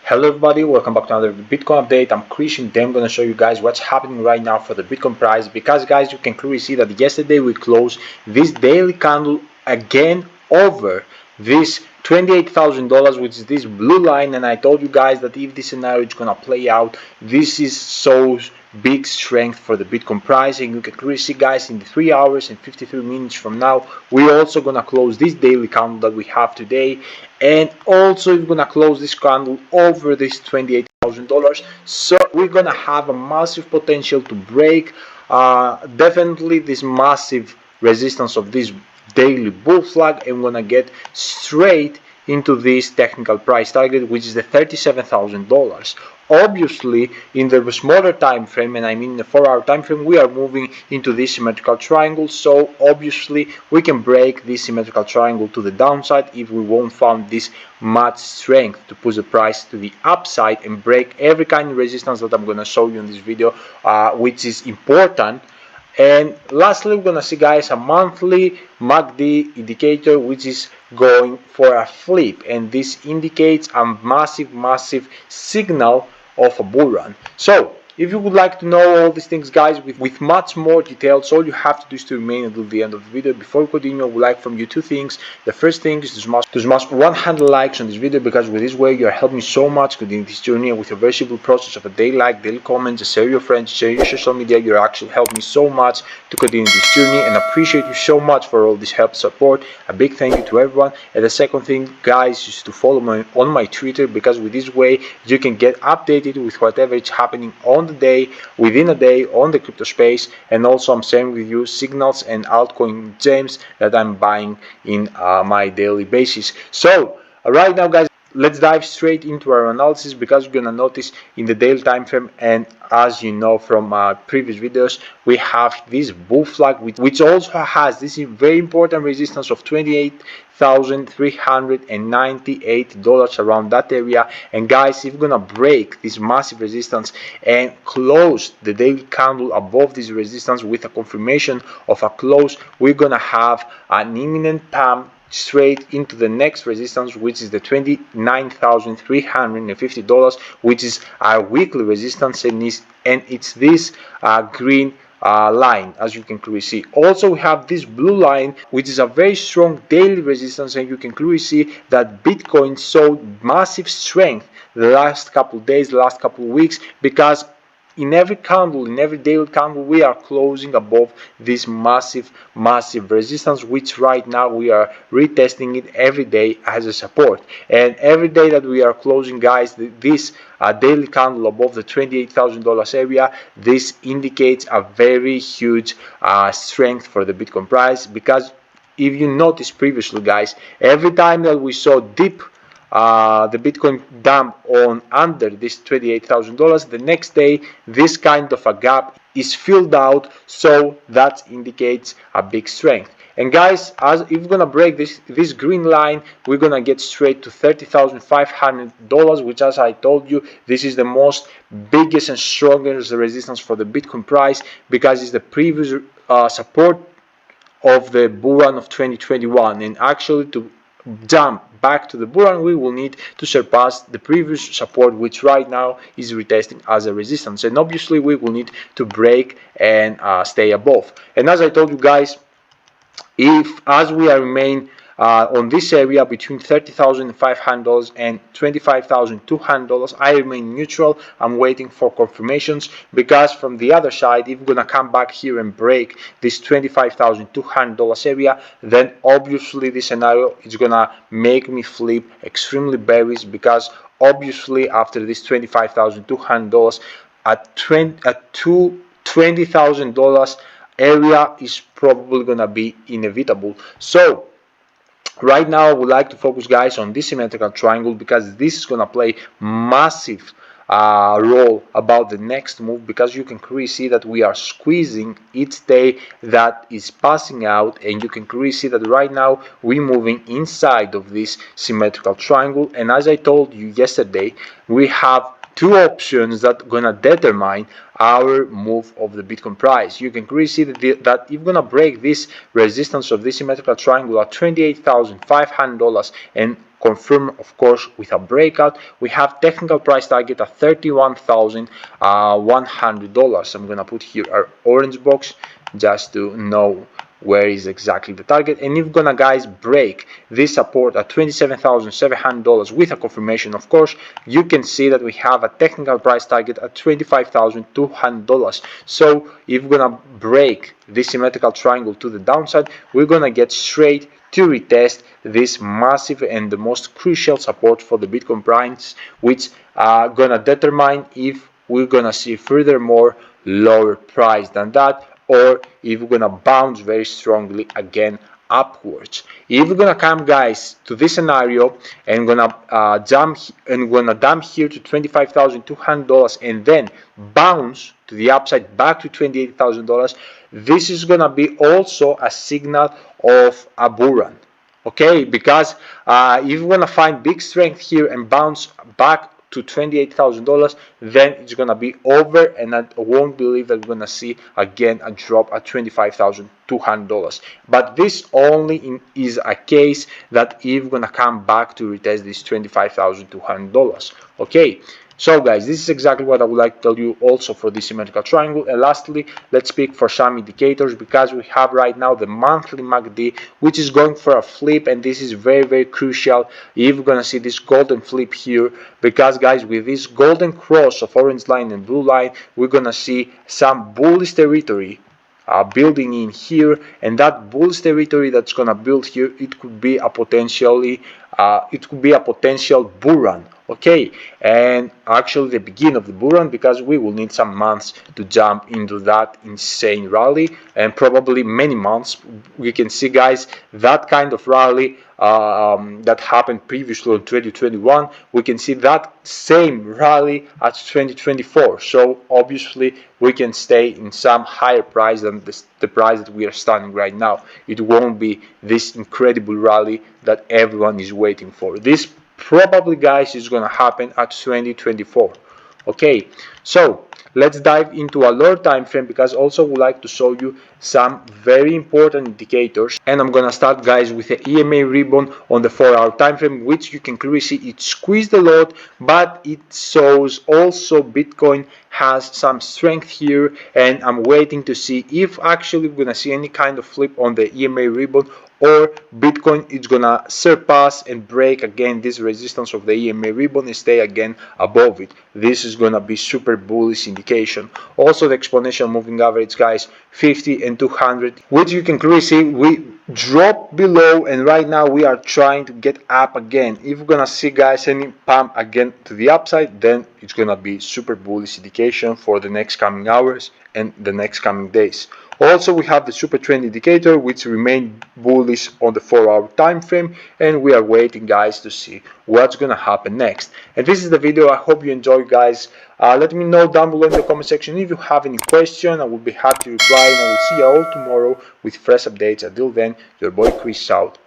Hello everybody, welcome back to another Bitcoin update. I'm Christian. Today I'm going to show you guys what's happening right now for the Bitcoin price, because guys, you can clearly see that yesterday we closed this daily candle again over this $28,000, which is this blue line, and I told you guys that if this scenario is going to play out, this is so big strength for the Bitcoin price. And you can clearly see guys, in the 3 hours and 53 minutes from now, we're also going to close this daily candle that we have today, and also we're going to close this candle over this $28,000. So we're going to have a massive potential to break definitely this massive resistance of this daily bull flag, and we're going to get straight into this technical price target, which is the $37,000. Obviously, in the smaller time frame, and I mean the 4-hour time frame, we are moving into this symmetrical triangle. So obviously, we can break this symmetrical triangle to the downside if we won't find this much strength to push the price to the upside and break every kind of resistance that I'm going to show you in this video, which is important. And lastly, we're gonna see guys a monthly MACD indicator, which is going for a flip, and this indicates a massive signal of a bull run. So if you would like to know all these things guys with much more details, all you have to do is to remain until the end of the video. Before we continue, I would like from you two things. The first thing is to smash 100 likes on this video, because with this way you are helping me so much within this journey, and with your very simple process of a daily like, daily comments, share your friends, share your social media, you're actually helping me so much to continue this journey, and I appreciate you so much for all this help, support. A big thank you to everyone. And the second thing guys is to follow me on my Twitter, because with this way you can get updated with whatever is happening on the day, within a day, on the crypto space. And also I'm sharing with you signals and altcoin gems that I'm buying in my daily basis. So right now guys, let's dive straight into our analysis, because we're gonna notice in the daily time frame, and as you know from previous videos, we have this bull flag which also has this very important resistance of $28,398 around that area. And guys, if we're gonna break this massive resistance and close the daily candle above this resistance with a confirmation of a close, we're gonna have an imminent pump straight into the next resistance, which is the $29,350, which is our weekly resistance, and it's this green line, as you can clearly see. Also we have this blue line, which is a very strong daily resistance, and you can clearly see that Bitcoin showed massive strength the last couple of days, the last couple of weeks, because in every candle, in every daily candle, we are closing above this massive resistance, which right now we are retesting it every day as a support. And every day that we are closing guys this daily candle above the $28,000 area, this indicates a very huge strength for the Bitcoin price. Because if you noticed previously guys, every time that we saw dip the Bitcoin dump on under this $28,000, the next day this kind of a gap is filled out, so that indicates a big strength. And guys, as if we're gonna break this green line, we're gonna get straight to $30,500, which, as I told you, this is the most biggest and strongest resistance for the Bitcoin price, because it's the previous support of the bull run of 2021. And actually, to jump back to the bull run, we will need to surpass the previous support, which right now is retesting as a resistance, and obviously we will need to break and stay above. And as I told you guys, as we remain on this area between $30,500 and $25,200, I remain neutral. I'm waiting for confirmations, because from the other side, if we're gonna come back here and break this $25,200 area, then obviously this scenario is gonna make me flip extremely bearish, because obviously after this $25,200 at $20,000 area is probably gonna be inevitable. So right now I would like to focus guys on this symmetrical triangle, because this is gonna play massive role about the next move, because you can clearly see that we are squeezing each day that is passing out, and you can clearly see that right now we're moving inside of this symmetrical triangle. And as I told you yesterday, we have two options that gonna determine our move of the Bitcoin price. You can clearly see that if we're gonna break this resistance of this symmetrical triangle at $28,500 and confirm, of course, with a breakout, we have technical price target at $31,100. I'm gonna put here our orange box just to know where is exactly the target. And if we're gonna, guys, break this support at $27,700 with a confirmation, of course, you can see that we have a technical price target at $25,200. so if we're gonna break this symmetrical triangle to the downside, we're gonna get straight to retest this massive and the most crucial support for the Bitcoin price, which are gonna determine if we're gonna see furthermore lower price than that, or if we're gonna bounce very strongly again upwards. If we're gonna come, guys, to this scenario and gonna dump here to $25,200 and then bounce to the upside back to $28,000, this is gonna be also a signal of a bull run. Okay, because if we're gonna find big strength here and bounce back to $28,000, then it's gonna be over, and I won't believe that we're gonna see again a drop at $25,200. But this only is a case that if we're gonna come back to retest this $25,200. Okay. So, guys, this is exactly what I would like to tell you also for this symmetrical triangle. And lastly, let's speak for some indicators, because we have right now the monthly MACD, which is going for a flip, and this is very, very crucial if we're gonna see this golden flip here, because, guys, with this golden cross of orange line and blue line, we're gonna see some bullish territory building in here, and that bullish territory that's gonna build here, it could be a potential bull run. Okay, and actually the beginning of the bull run, because we will need some months to jump into that insane rally, and probably many months. We can see, guys, that kind of rally that happened previously in 2021, we can see that same rally at 2024. So obviously we can stay in some higher price than the price that we are standing right now. It won't be this incredible rally that everyone is waiting for. This probably, guys, is gonna happen at 2024. Okay, so let's dive into a lower time frame, because also would like to show you some very important indicators. And I'm gonna start, guys, with the EMA ribbon on the 4-hour time frame, which you can clearly see it squeezed a lot, but it shows also Bitcoin has some strength here, and I'm waiting to see if actually we're gonna see any kind of flip on the EMA ribbon, or Bitcoin is gonna surpass and break again this resistance of the EMA ribbon and stay again above it. This is gonna be super bullish indication. Also the exponential moving average, guys, 50 and 200, which you can clearly see we dropped below, and right now we are trying to get up again. If we're gonna see, guys, any pump again to the upside, then it's gonna be super bullish indication for the next coming hours and the next coming days. Also, we have the super trend indicator, which remained bullish on the 4-hour time frame, and we are waiting, guys, to see what's gonna happen next. And this is the video. I hope you enjoy, guys. Let me know down below in the comment section if you have any question. I will be happy to reply, and I will see you all tomorrow with fresh updates. Until then, your boy Chris out.